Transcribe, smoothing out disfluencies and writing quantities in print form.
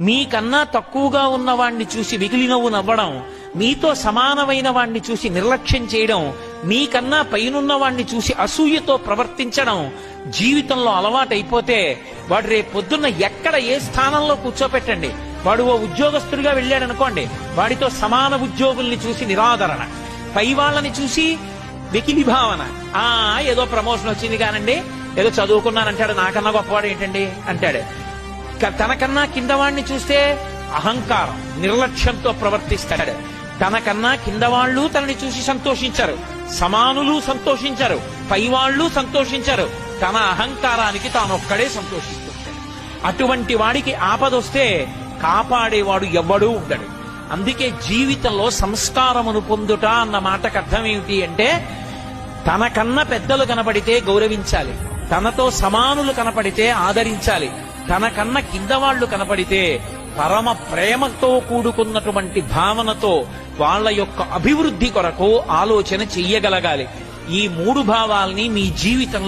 మీకన్నా తక్కువగా ఉన్న వాణ్ణి చూసి వెకిలి నవ్వు నవ్వడం, మీతో సమానమైన వాణ్ణి చూసి నిర్లక్ష్యం చేయడం, మీకన్నా పైనున్న వాణ్ణి చూసి అసూయతో ప్రవర్తించడం జీవితంలో అలవాటైపోతే వాడు రేపు పొద్దున్న ఎక్కడ ఏ స్థానంలో కూర్చోపెట్టండి, వాడు ఓ ఉద్యోగస్తుడిగా వెళ్ళాడనుకోండి, వాడితో సమాన ఉద్యోగుల్ని చూసి నిరాదరణ, పై వాళ్ళని చూసి వెకిలి భావన. ఏదో ప్రమోషన్ వచ్చింది కానండి, ఏదో చదువుకున్నానంటాడు, నాకన్నా గొప్పవాడు ఏంటండి అంటాడు. తనకన్నా కింద వాడిని చూస్తే అహంకారం, నిర్లక్ష్యంతో ప్రవర్తిస్తాడు. తనకన్నా కింద వాళ్ళు తనని చూసి సంతోషించరు, సమానులు సంతోషించరు, పైవాళ్లు సంతోషించరు. తన అహంకారానికి తానొక్కడే సంతోషిస్తుంటాడు. అటువంటి వాడికి ఆపదొస్తే కాపాడేవాడు ఎవ్వడూ ఉండడు. అందుకే జీవితంలో సంస్కారమును పొందుట అన్న మాటకు అర్థం ఏమిటి అంటే, తనకన్నా పెద్దలు కనపడితే గౌరవించాలి, తనతో సమానులు కనపడితే ఆదరించాలి, తనకన్నా కింద వాళ్ళు కనపడితే పరమ ప్రేమతో కూడుకున్నటువంటి భావనతో వాళ్ళ యొక్క అభివృద్ధి కొరకు ఆలోచన చెయ్యగలగాలి. ఈ మూడు భావాల్ని మీ జీవితంలో